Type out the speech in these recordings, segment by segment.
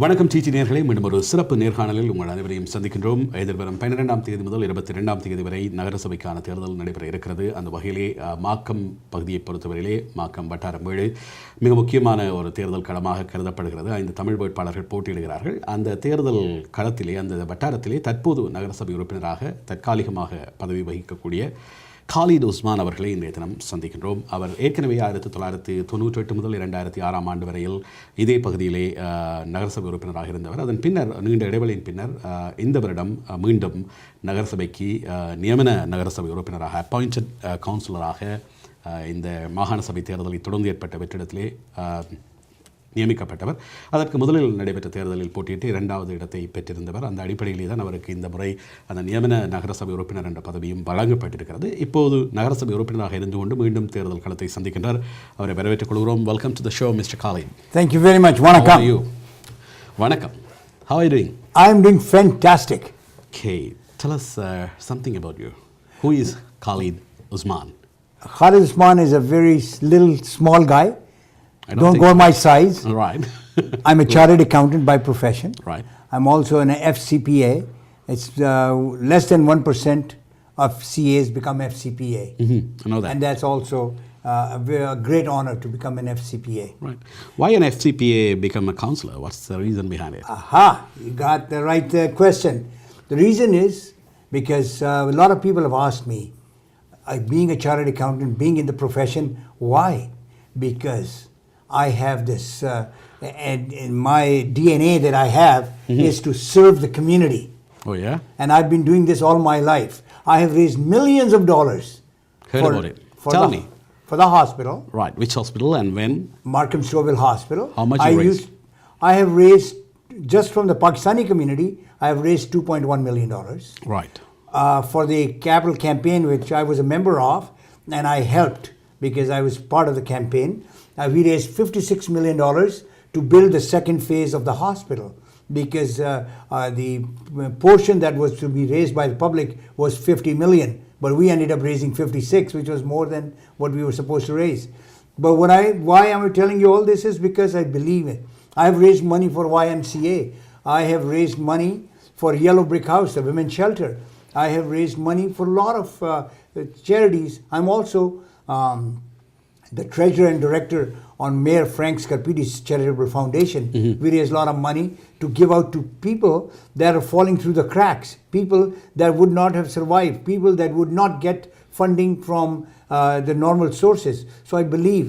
வணக்கம் டிடி நேயர்களே, மீண்டும் ஒரு சிறப்பு நேர்காணலில் உங்கள் அனைவரையும் சந்திக்கின்றோம். எதிர்வரும் 12ஆம் தேதி முதல் 22ஆம் தேதி வரை நகரசபைக்கான தேர்தல் நடைபெற இருக்கிறது. அந்த வகையிலே மாக்கம் பகுதியை பொறுத்தவரையிலே மாக்கம் வட்டாரம் 7 மிக முக்கியமான ஒரு தேர்தல் களமாக கருதப்படுகிறது. 5 தமிழ் வேட்பாளர்கள் போட்டியிடுகிறார்கள். அந்த தேர்தல் களத்திலே, அந்த வட்டாரத்திலே தற்போது நகரசபை உறுப்பினராக தற்காலிகமாக பதவி வகிக்கக்கூடிய Khalid Usman அவர்களை இன்றைய தினம் சந்திக்கின்றோம். அவர் ஏற்கனவே 1998 முதல் 2006ஆம் ஆண்டு வரையில் இதே பகுதியிலே நகரசபை உறுப்பினராக இருந்தவர். அதன் பின்னர் நீண்ட இடைவெளியின் பின்னர் இந்த வருடம் மீண்டும் நகரசபைக்கு நியமன நகரசபை உறுப்பினராக அப்பாயிண்டட் கவுன்சிலராக இந்த மாகாண சபை தேர்தலை தொடர்ந்து ஏற்பட்ட வெற்றிடத்திலே நியமிக்கப்பட்டவர். அதற்கு முதலில் நடைபெற்ற தேர்தலில் போட்டியிட்டு 2வது இடத்தை பெற்றிருந்தவர். அந்த அடிப்படையிலே தான் அவருக்கு இந்த முறை அந்த நியமன நகரசபை உறுப்பினர் என்ற பதவியும் வழங்கப்பட்டிருக்கிறது. இப்போது நகரசபை உறுப்பினராக இருந்து கொண்டு மீண்டும் தேர்தல் களத்தை சந்திக்கின்றார். அவரை வரவேற்றுக் கொள்கிறோம். Welcome to the show, mister Khalid. Thank you very much. Vanakkam. How are you? Vanakkam. How are you doing? I am doing fantastic. Okay. Tell us something about you. Who is Khalid Usman? Khalid Usman is a very little small guy. Don't go my size. Right. I'm a chartered accountant by profession. Right. I'm also an FCPA. It's less than 1% of CAs become FCPA. Mm-hmm. I know that. And that's also a great honor to become an FCPA. Right. Why an FCPA become a councillor? What's the reason behind it? Aha, you got the right question. The reason is because a lot of people have asked me, being a chartered accountant, being in the profession, why? Because I have this, and in my DNA that I have is to serve the community. Oh yeah? And I've been doing this all my life. I have raised millions of dollars. Heard about it. Tell me. For the hospital. Right. Which hospital and when? Markham Stouffville Hospital. How much you raised? I have raised, just from the Pakistani community, I have raised $2.1 million. Right. For the capital campaign, which I was a member of, and I helped because I was part of the campaign. We raised $56 million to build the second phase of the hospital because the portion that was to be raised by the public was $50 million, but we ended up raising 56, which was more than what we were supposed to raise. But why am I telling you all this is because I believe it. I have raised money for YMCA. I have raised money for Yellow Brick House, the women's shelter. I have raised money for a lot of charities. I'm also the treasurer and director on Mayor Frank Scarpiti's charitable foundation. We raise a lot of money to give out to people that are falling through the cracks, people that would not have survived, people that would not get funding from the normal sources. So I believe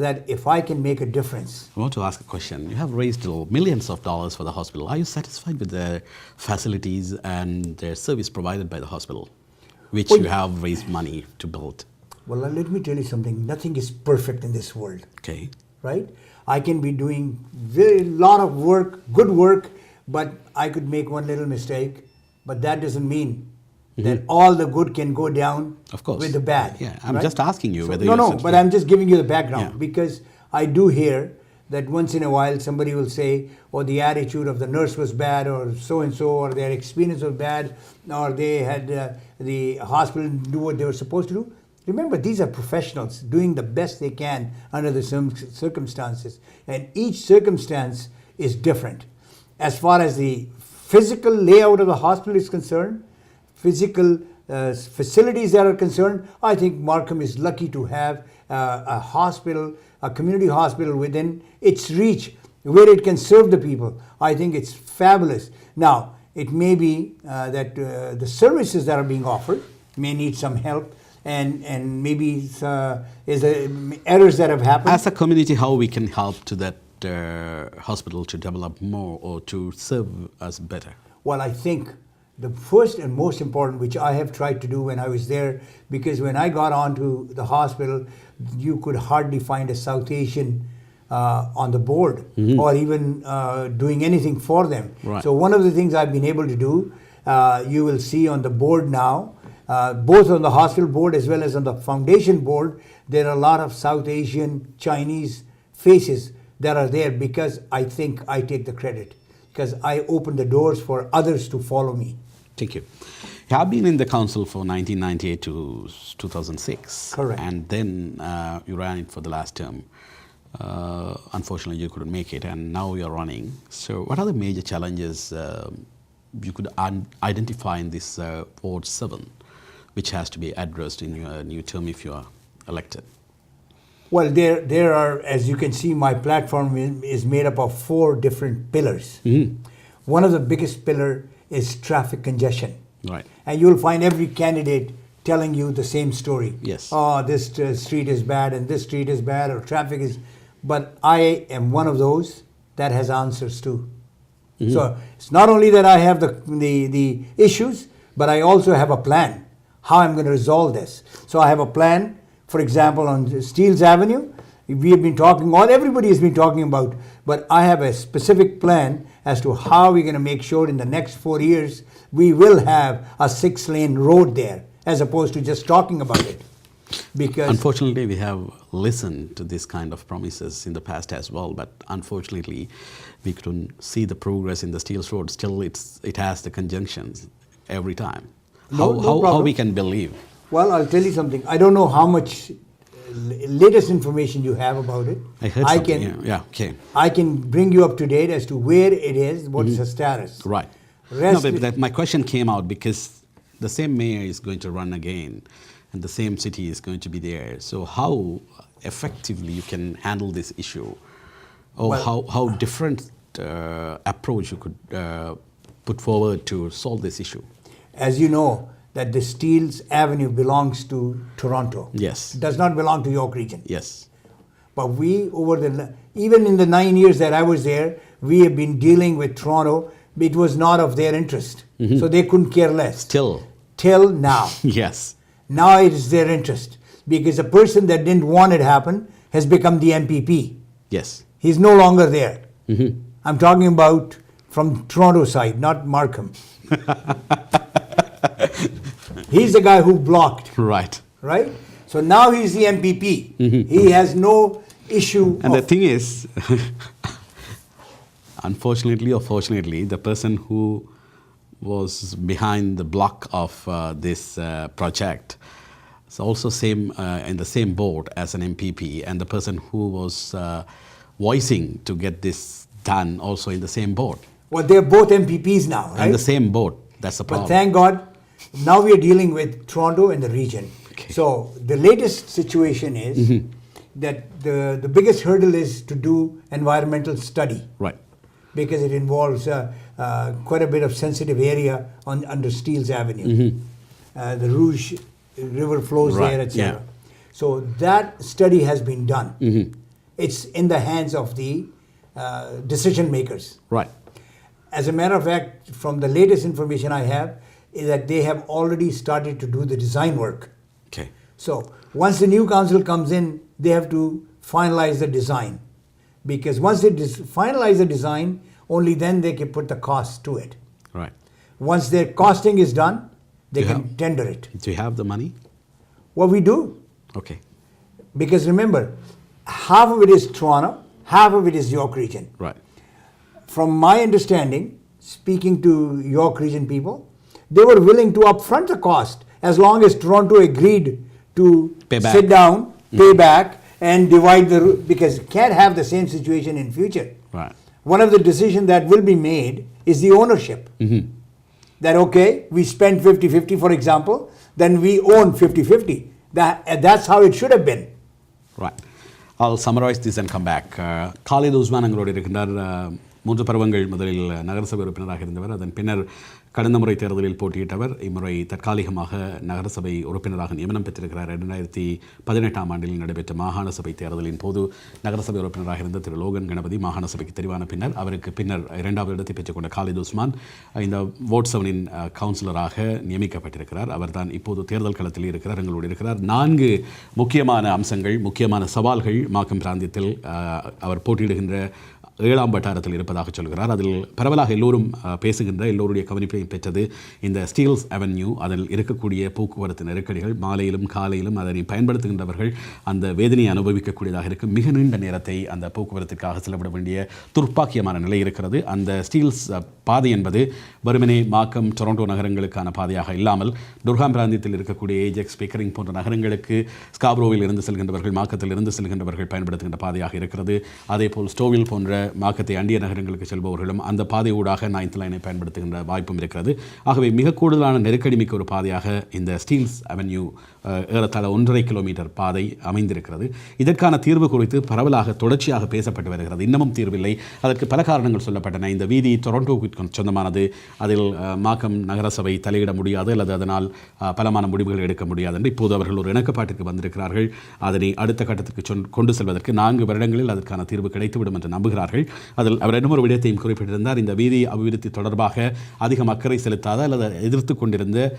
that if I can make a difference. I want to ask a question. You have raised millions of dollars for the hospital. Are you satisfied with the facilities and the service provided by the hospital, which you have raised money to build? Well, let me tell you something. Nothing is perfect in this world. Okay. Right? I can be doing very lot of work, good work, but I could make one little mistake. But that doesn't mean that all the good can go down of course. With the bad. Yeah, I'm just asking you whether No, but I'm just giving you the background because I do hear that once in a while somebody will say, oh, the attitude of the nurse was bad or so-and-so, or their experience was bad, or they had the hospital didn't do what they were supposed to do. Remember, these are professionals doing the best they can under the circumstances. And each circumstance is different. As far as the physical layout of the hospital is concerned, physical facilities that are concerned, I think Markham is lucky to have a hospital, a community hospital within its reach where it can serve the people. I think it's fabulous. Now, it may be that the services that are being offered may need some help. And maybe is errors that have happened. As a community, how we can help to that hospital to develop more or to serve us better? Well, I think the first and most important, which I have tried to do when I was there, because when I got onto the hospital, you could hardly find a South Asian on the board or even doing anything for them. Right. So one of the things I've been able to do, you will see on the board now, both on the hospital board as well as on the foundation board, there are a lot of South Asian, Chinese faces that are there because I think I take the credit because I open the doors for others to follow me. Thank you. You have been in the council for 1998 to 2006. Correct. And then you ran it for the last term. Unfortunately, you couldn't make it, and now you're running. So, what are the major challenges you could identify in this Ward 7, which has to be addressed in your new term if you are elected? Well, there are, as you can see, my platform is made up of 4 different pillars. One of the biggest pillar is traffic congestion. Right. And you'll find every candidate telling you the same story. Yes. Oh, this street is bad and this street is bad or traffic is... But I am one of those that has answers too. So it's not only that I have the issues, but I also have a plan how I'm going to resolve this. So I have a plan, for example, on Steeles Avenue. We have been talking, everybody has been talking about, but I have a specific plan as to how we're going to make sure in the next 4 years we will have a 6-lane road there, as opposed to just talking about it. Because unfortunately, we have listened to this kind of promises in the past as well, but unfortunately, we couldn't see the progress in the Steeles Road. Still, it has the conjunctions every time. How we can believe? Well, I'll tell you something. I don't know how much latest information you have about it. I heard something. Okay. I can bring you up to date as to where it is, what is the status. Right. My question came out because the same mayor is going to run again, and the same city is going to be there. So how effectively you can handle this issue, or how different approach you could put forward to solve this issue? As you know, that the Steeles Avenue belongs to Toronto. Yes. It does not belong to York Region. Yes. But even in the 9 years that I was there, we have been dealing with Toronto. It was not of their interest. So they couldn't care less. Till now. Yes. Now it is their interest. Because the person that didn't want it happen has become the MPP. Yes. He's no longer there. I'm talking about from Toronto side, not Markham. He's the guy who blocked. Right. Right? So now he's the MPP. He has no issue. And the thing is, unfortunately or fortunately, the person who was behind the block of this project is also in the same board as an MPP, and the person who was voicing to get this done also in the same board. Well, they're both MPPs now, right? In the same board. That's the problem. But thank God, now we are dealing with Toronto and the region. Okay. So the latest situation is that the biggest hurdle is to do environmental study. Right. Because it involves quite a bit of sensitive area under Steeles Avenue. The Rouge River flows there, etc. So that study has been done. It's in the hands of the decision makers. Right. As a matter of fact, from the latest information I have, is that they have already started to do the design work. Okay. So once the new council comes in, they have to finalize the design. Because once they finalize the design, only then they can put the cost to it. Right. Once their costing is done, they can tender it. Do you have the money? Well, we do. Okay. Because remember, half of it is Toronto, half of it is York Region. Right. From my understanding, speaking to York Region people, they were willing to upfront the cost as long as Toronto agreed to sit down, pay back, and divide because you can't have the same situation in future. Right. One of the decisions that will be made is the ownership. That, okay, we spend 50-50, for example, then we own 50-50. That's how it should have been. Right. I'll summarize this and come back. Khalid Usman எங்களோடு இருக்கின்றார். 3 பருவங்கள் முதலில் நகரசபை உறுப்பினராக இருந்தவர். அதன் பின்னர் கடந்த முறை தேர்தலில் போட்டியிட்டவர். இம்முறை தற்காலிகமாக நகரசபை உறுப்பினராக நியமனம் பெற்றிருக்கிறார். 2018ஆம் ஆண்டில் நடைபெற்ற மாகாண சபை தேர்தலின் போது நகரசபை உறுப்பினராக இருந்த திரு லோகன் கணபதி மாகாண சபைக்கு தெரிவான பின்னர் அவருக்கு பின்னர் 2வது இடத்தை பெற்றுக்கொண்ட காலித் உஸ்மான் இந்த வார்ட் 7-இன் கவுன்சிலராக நியமிக்கப்பட்டிருக்கிறார். அவர்தான் இப்போது தேர்தல் களத்தில் இருக்கிறார். எங்களோடு இருக்கிறார். 4 முக்கியமான அம்சங்கள், முக்கியமான சவால்கள் மாக்கம் பிராந்தியத்தில் அவர் போட்டியிடுகின்ற 7ஆம் வட்டாரத்தில் இருப்பதாக சொல்கிறார். அதில் பரவலாக எல்லோரும் பேசுகின்ற எல்லோருடைய கவனிப்பையும் பெற்றது இந்த ஸ்டீல்ஸ் அவென்யூ. அதில் இருக்கக்கூடிய போக்குவரத்து நெருக்கடிகள், மாலையிலும் காலையிலும் அதனை பயன்படுத்துகின்றவர்கள் அந்த வேதனையை அனுபவிக்கக்கூடியதாக இருக்கும். மிக நீண்ட நேரத்தை அந்த போக்குவரத்திற்காக செலவிட வேண்டிய துர்ப்பாக்கியமான நிலை இருக்கிறது. அந்த ஸ்டீல்ஸ் பாதை என்பது வெறுமனே மாக்கம், டொரண்டோ நகரங்களுக்கான பாதையாக இல்லாமல் டுர்ஹாம் பிராந்தியத்தில் இருக்கக்கூடிய ஏஜெக்ஸ், பிக்கரிங் போன்ற நகரங்களுக்கு ஸ்காப்ரோவில் இருந்து செல்கின்றவர்கள், மாக்கத்தில் இருந்து செல்கின்றவர்கள் பயன்படுத்துகின்ற பாதையாக இருக்கிறது. அதேபோல் ஸ்டோவில் போன்ற மாக்கத்தை அண்டிய நகரங்களுக்கு செல்பவர்களும் அந்த பாதை ஊடாக 9th லைனை பயன்படுத்துகின்ற வாய்ப்பும் இருக்கிறது. ஆகவே மிக கூடுதலான நெருக்கடி மிக்க ஒரு பாதையாக இந்த ஸ்டீல்ஸ் அவென்யூ ஏறத்தாழ 1.5 கிலோமீட்டர் பாதை அமைந்திருக்கிறது. இதற்கான தீர்வு குறித்து பரவலாக தொடர்ச்சியாக பேசப்பட்டு வருகிறது. இன்னமும் தீர்வில்லை. அதற்கு பல காரணங்கள் சொல்லப்பட்டன. இந்த வீதி டொரண்டோவுக்கு சொந்தமானது. அதில் மாக்கம் நகரசபை தலையிட முடியாது அல்லது அதனால் பலமான முடிவுகள் எடுக்க முடியாது என்று இப்போது அவர்கள் ஒரு இணக்கப்பாட்டிற்கு வந்திருக்கிறார்கள். அதனை அடுத்த கட்டத்திற்கு கொண்டு செல்வதற்கு 4 வருடங்களில் அதற்கான தீர்வு கிடைத்துவிடும் என்று நம்புகிறார்கள். அதில் அவர் இன்னொரு விடயத்தையும் குறிப்பிட்டிருந்தார். இந்த வீதி அபிவிருத்தி தொடர்பாக அதிகம் அக்கறை செலுத்தாத அல்லது எதிர்த்து கொண்டிருந்த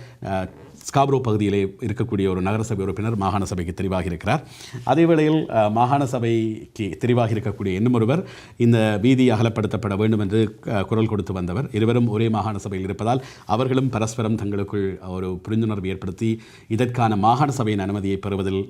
ஸ்காப்ரோ பகுதியிலே இருக்கக்கூடிய ஒரு நகரசபை உறுப்பினர் மாகாண சபைக்கு தெரிவாகி இருக்கிறார். அதேவேளையில் மாகாண சபைக்கு தெரிவாகி இருக்கக்கூடிய இன்னும் ஒருவர் இந்த வீதி அகலப்படுத்தப்பட வேண்டும் என்று குரல் கொடுத்து வந்தவர். இருவரும் ஒரே மாகாண சபையில் இருப்பதால் அவர்களும் பரஸ்பரம் தங்களுக்குள் ஒரு புரிந்துணர்வு ஏற்படுத்தி இதற்கான மாகாண சபையின் அனுமதியை பெறுவதில்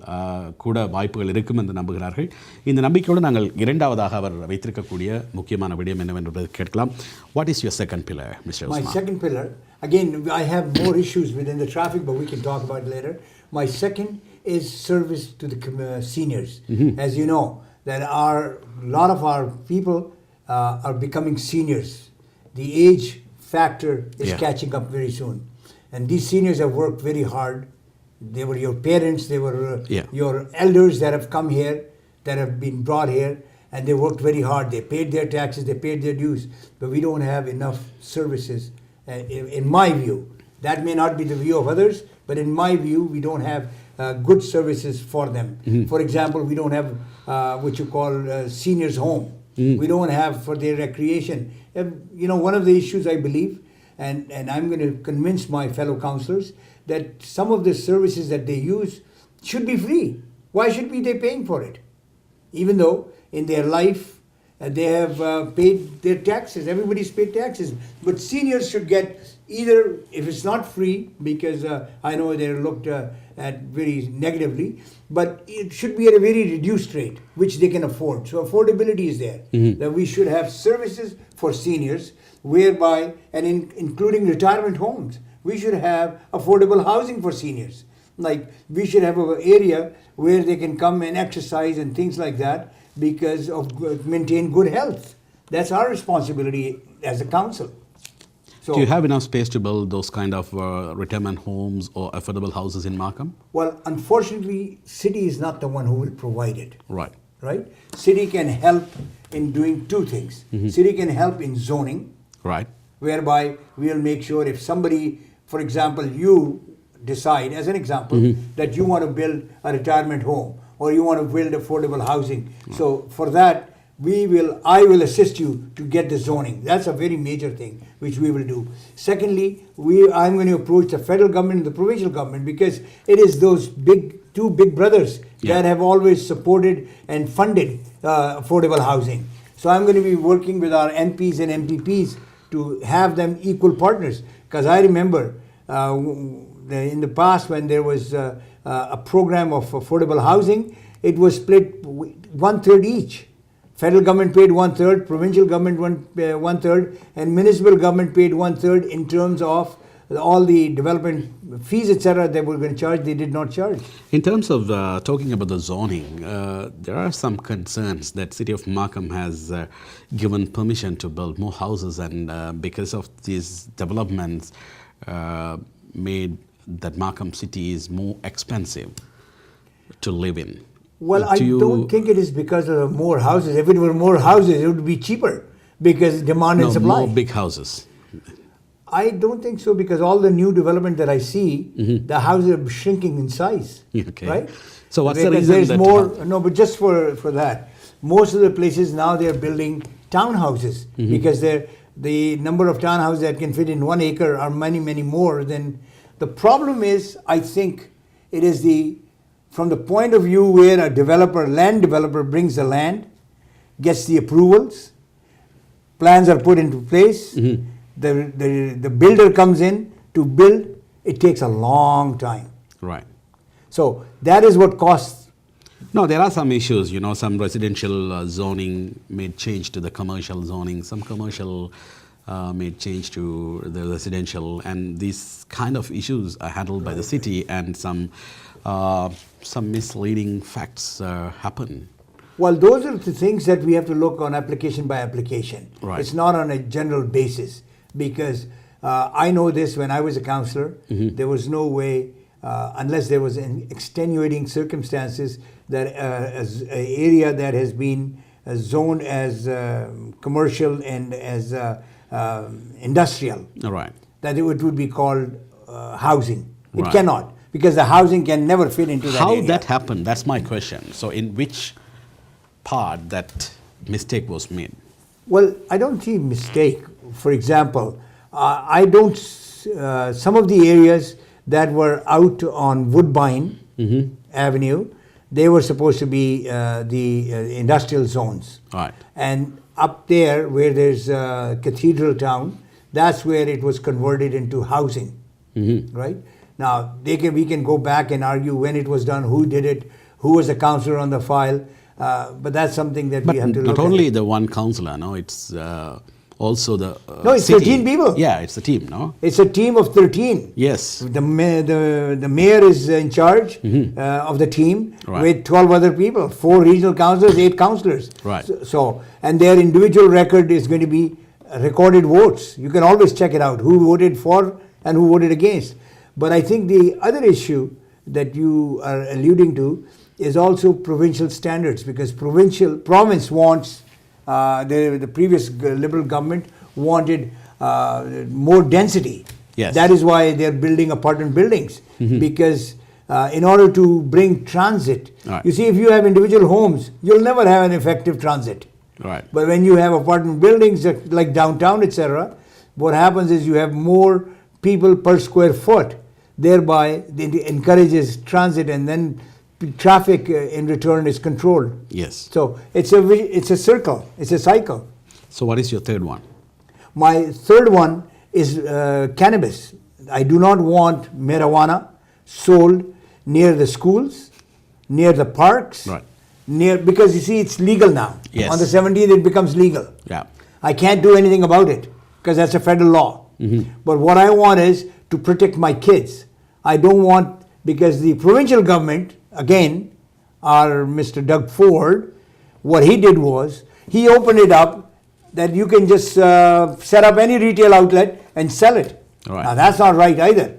கூட வாய்ப்புகள் இருக்கும் என்று நம்புகிறார்கள். இந்த நம்பிக்கையோடு நாங்கள் இரண்டாவதாக அவர் வைத்திருக்கக்கூடிய முக்கியமான விடயம் என்னவென்று கேட்கலாம். What is your second pillar, mister Usman? My second pillar, again, I have more issues within the traffic, but we can talk about it later. My second is service to the seniors. As you know, that a lot of our people are becoming seniors. The age factor is catching up very soon. And these seniors have worked very hard. They were your parents, they were your elders that have come here, that have been brought here, and they worked very hard. They paid their taxes, they paid their dues, but we don't have enough services. In my view, that may not be the view of others, but in my view, we don't have good services for them. For example, we don't have what you call seniors home. We don't have for their recreation. One of the issues I believe, and I'm going to convince my fellow councillors, that some of the services that they use should be free. Why should be they paying for it? Even though in their life, they have paid their taxes. Everybody's paid taxes. But seniors should get either, if it's not free, because I know they're looked at very negatively, but it should be at a very reduced rate, which they can afford. So affordability is there. That we should have services for seniors, whereby, and including retirement homes, we should have affordable housing for seniors. Like we should have an area where they can come and exercise and things like that, because of maintain good health. That's our responsibility as a council. So, do you have enough space to build those kind of retirement homes or affordable houses in Markham? Well, unfortunately, city is not the one who will provide it. Right. Right? City can help in doing two things. City can help in zoning. Right. Whereby we'll make sure if somebody, for example, you decide, as an example, that you want to build a retirement home, or you want to build affordable housing. So for that, I will assist you to get the zoning. That's a very major thing which we will do. Secondly, I'm going to approach the federal government and the provincial government, because it is those two big brothers that have always supported and funded affordable housing. So I'm going to be working with our MPs and MPPs to have them equal partners. Because I remember in the past when there was a program of affordable housing, it was split 1/3 each. Federal government paid 1/3, provincial government 1/3, and municipal government paid 1/3 in terms of all the development fees, etc. they were going to charge, they did not charge. In terms of talking about the zoning, there are some concerns that City of Markham has given permission to build more houses, and because of these developments made that Markham City is more expensive to live in. Well, I don't think it is because of more houses. If it were more houses, it would be cheaper, because demand and supply. More big houses. I don't think so, because all the new development that I see, the houses are shrinking in size. Okay. Right? So what's because the reason there's that... more, no, but just for that, most of the places now they're building townhouses, because the number of townhouses that can fit in 1 acre are many, many more than... The problem is, I think, it is from the point of view where a land developer brings the land, gets the approvals, plans are put into place, the builder comes in to build, it takes a long time. Right. So that is what costs. No, there are some issues, some residential zoning made change to the commercial zoning, some commercial made change to the residential, and these kind of issues are handled by the city, and some misleading facts happen. Well, those are the things that we have to look on application by application. Right. It's not on a general basis, because I know this when I was a councillor, there was no way, unless there was an extenuating circumstances, that as an area that has been zoned as commercial and as industrial, Right. that it would be called housing. It Right. cannot, because the housing can never fit into that How area. that happened, that's my question. So in which part that mistake was made? Well, I don't see mistake. For example, I don't. Some of the areas that were out on Woodbine Avenue, they were supposed to be the industrial zones. Right. And up there, where there's Cathedral Town, that's where it was converted into housing. Right. Now we can go back and argue when it was done, who did it, who was the councillor on the file. But that's something that we have to look at. Not only the one councillor, no, it's also the No, it's city. 13 people. Yeah, it's the team, no? It's a team of 13. Yes. The mayor is in charge of the team, Right. with 12 other people, 4 regional councillors, 8 councillors. Right. So, and their individual record is going to be recorded votes. You can always check it out, who voted for and who voted against. But I think the other issue that you are alluding to is also provincial standards, because province wants, the previous Liberal government wanted more density. Yes. That is why they're building apartment buildings, because in order to bring transit, Right. you see, if you have individual homes, you'll never have an effective transit. Right. But when you have apartment buildings like downtown, etc., what happens is you have more people per square foot. Thereby, it encourages transit, and then traffic in return is controlled. Yes. So it's a circle. It's a cycle. So what is your third one? My third one is cannabis. I do not want marijuana sold near the schools, near the parks, Right. because you see, it's legal now. Yes. On the 17th, it becomes legal. Yeah. I can't do anything about it because that's a federal law. But what I want is to protect my kids. I don't want, because the provincial government, again, our Mr. Doug Ford, what he did was, he opened it up that you can just set up any retail outlet and sell it. Right. Now that's not right either.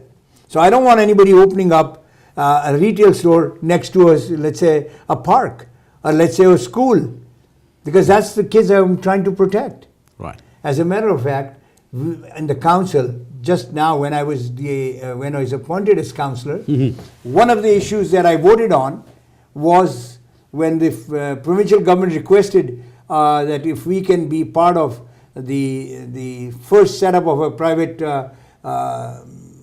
So I don't want anybody opening up a retail store next to us, let's say a park, or let's say a school, because that's the kids I'm trying to protect. Right. As a matter of fact, in the council, just now when I was appointed as councillor, one of the issues that I voted on was when the provincial government requested that if we can be part of the first setup of a private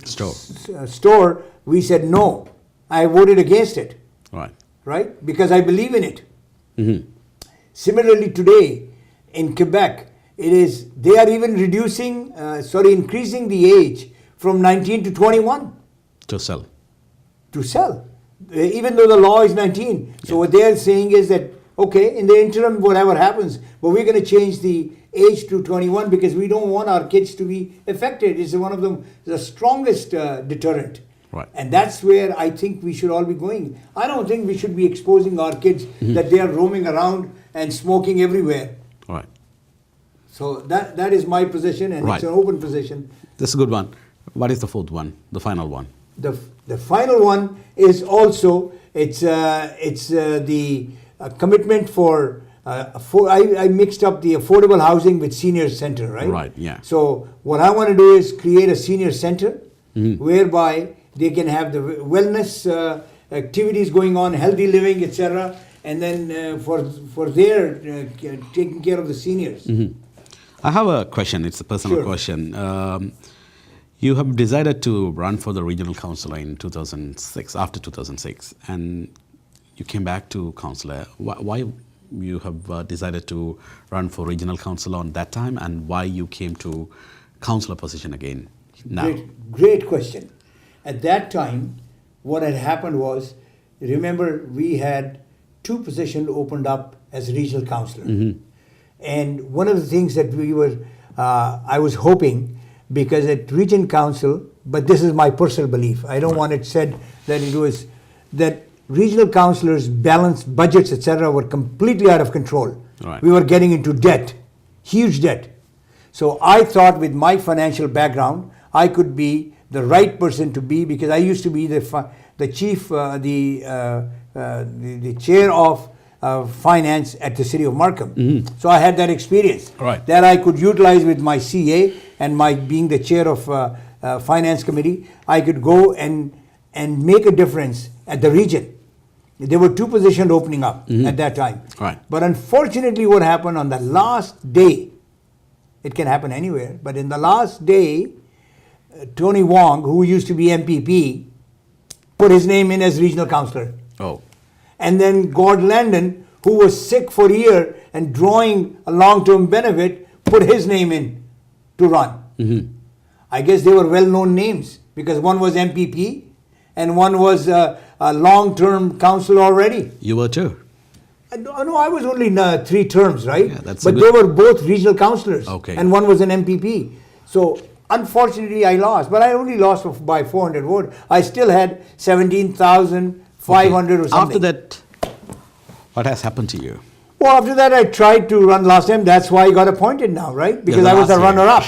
store, we said no. I voted against it. Right. Right? Because I believe in it. Similarly, today in Quebec, they are even increasing the age from 19 to 21 To sell. to sell, even though the law is 19. So what they are saying is that, okay, in the interim, whatever happens, but we're going to change the age to 21 because we don't want our kids to be affected. It's one of the strongest deterrent. Right. And that's where I think we should all be going. I don't think we should be exposing our kids that they are roaming around and smoking everywhere. Right. So that is my position, and Right. it's an open position. That's a good one. What is the fourth one? The final one? The final one is also the commitment for I mixed up the affordable housing with senior center, right? Right, yeah. So what I want to do is create a senior center whereby they can have the wellness activities going on, healthy living, etc., and then for their taking care of the seniors. I have a question. It's a personal Sure. question. You have decided to run for the regional councillor in 2006, after 2006, and you came back to councillor. you have decided to run for regional councillor on that time, and why you came to councillor position again now? Great question. At that time, what had happened was, remember, we had 2 positions opened up as regional councillor. And one of the things that I was hoping, because at region council, but this is my personal belief, I don't want it said that it was, that regional councillors' balanced budgets, etc., were completely out of control. Right. We were getting into debt, huge debt. So I thought with my financial background, I could be the right person to be, because I used to be the chair of finance at the city of Markham. So I had that experience that I could utilize with my CA and my being the chair of finance committee. I could go and make a difference at the region. There were 2 positions opening up at that time. But unfortunately, what happened on the last day, it can happen anywhere, but in the last day, Tony Wong, who used to be MPP, put his name in as regional councillor. Oh. And then Gord Landon, who was sick for a year and drawing a long-term benefit, put his name in to run. I guess they were well-known names, because one was MPP and one was a long-term councillor already. You were too? No, I was only 3 terms, right? Yeah, but they were both regional councillors. Okay. And one was an MPP. So unfortunately, I lost. But I only lost by 400 votes. I still had 17,500 or something. After that, what has happened to you? Well, after that, I tried to run last time. That's why I got appointed now, right? Because I was a runner-up.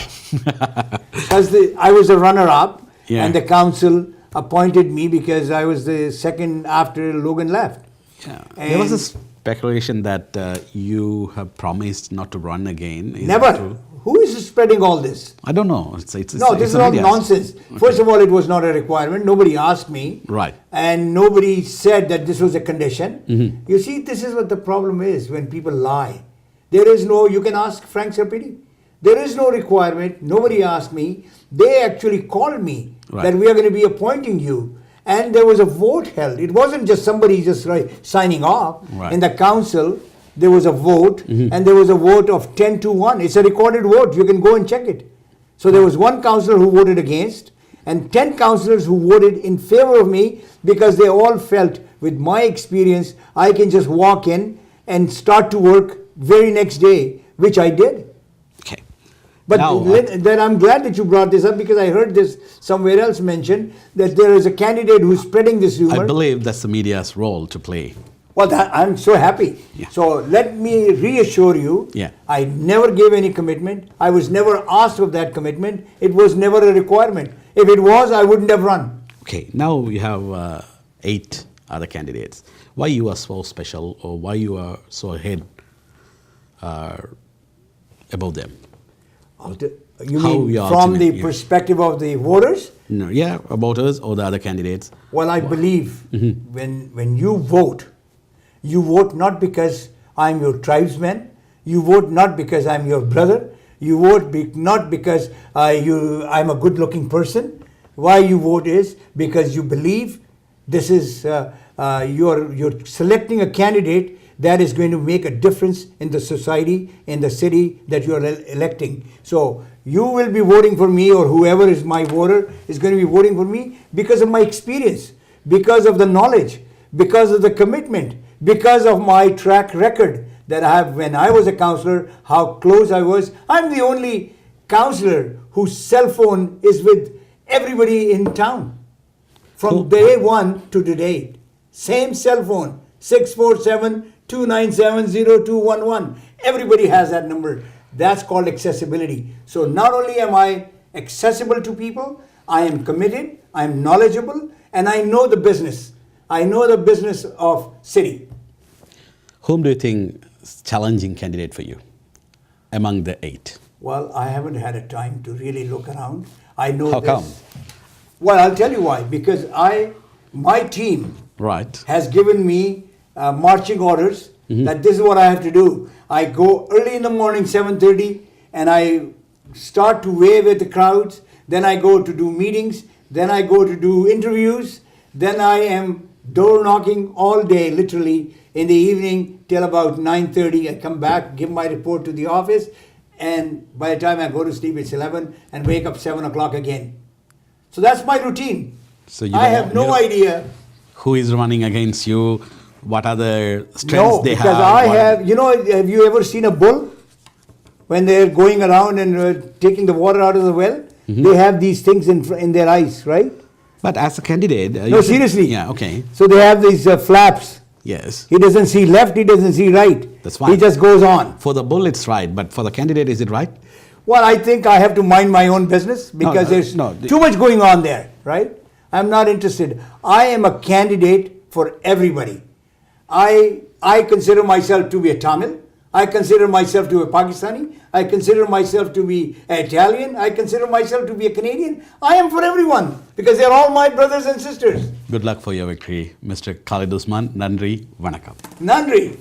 Because I was a runner-up, and the council appointed me because I was the second after Logan left. Yeah. There was a speculation that you have promised not to run again. Never. Who is spreading all this? I don't know. This is all nonsense. Okay. First of all, it was not a requirement. Nobody asked me. Right. And nobody said that this was a condition. You see, this is what the problem is when people lie. There is no, you can ask Frank Serpiti. There is no requirement. Nobody asked me. They actually called me that we are going to be appointing you. And there was a vote held. It wasn't just somebody just signing off. In the council, there was a vote, and there was a vote of 10-1. It's a recorded vote. You can go and check it. So there was 1 councillor who voted against, and 10 councillors who voted in favor of me, because they all felt, with my experience, I can just walk in and start to work very next day, which I did. Okay. But then I'm glad that you brought this up, because I heard this somewhere else mentioned, that there is a candidate who's spreading this rumor. I believe that's the media's role to play. Well, I'm so happy. Yeah. So let me reassure you, I never gave any commitment. I was never asked of that commitment. It was never a requirement. If it was, I wouldn't have run. Okay, now we have 8 other candidates. Why you are so special, or why you are so ahead above them? You mean from the perspective of the voters? No, about us or the other candidates. Well, I believe when you vote not because I'm your tribesman. You vote not because I'm your brother. You vote not because I'm a good-looking person. Why you vote is because you believe this is you're selecting a candidate that is going to make a difference in the society, in the city that you are electing. So you will be voting for me, or whoever is my voter is going to be voting for me because of my experience, because of the knowledge, because of the commitment, because of my track record that I have when I was a councillor, how close I was. I'm the only councillor whose cell phone is with everybody in town. From day 1 to today. Same cell phone, 647-297-0211. Everybody has that number. That's called accessibility. So not only am I accessible to people, I am committed, I am knowledgeable, and I know the business. I know the business of city. Whom do you think is challenging candidate for you among the 8? Well, I haven't had a time to really look around. I know How this. come? Well, I'll tell you why. Because my team has given me marching orders that this is what I have to do. I go early in the morning, 7:30, and I start to wave at the crowds. Then I go to do meetings. Then I go to do interviews. Then I am door knocking all day, literally. In the evening till about 9:30, I come back, give my report to the office, and by the time I go to sleep, it's 11, and wake up 7 o'clock again. So that's my routine. So I have no idea. who is running against you, what are the strengths No, they because have. I have, have you ever seen a bull? When they're going around and taking the water out of the well, they have these things in their eyes, right? But as a candidate... No, seriously. Yeah, okay. So they have these flaps. Yes. He doesn't see left, he doesn't see right. That's fine. He just goes on. For the bull, it's right, but for the candidate, is it right? Well, I think I have to mind my own business because there's too much going on there, right? I'm not interested. I am a candidate for everybody. I consider myself to be a Tamil. I consider myself to be a Pakistani. I consider myself to be an Italian. I consider myself to be a Canadian. I am for everyone because they're all my brothers and sisters. Good luck for your victory, Mr. Khalid Usman. Nandri, Vanakkam. Nandri.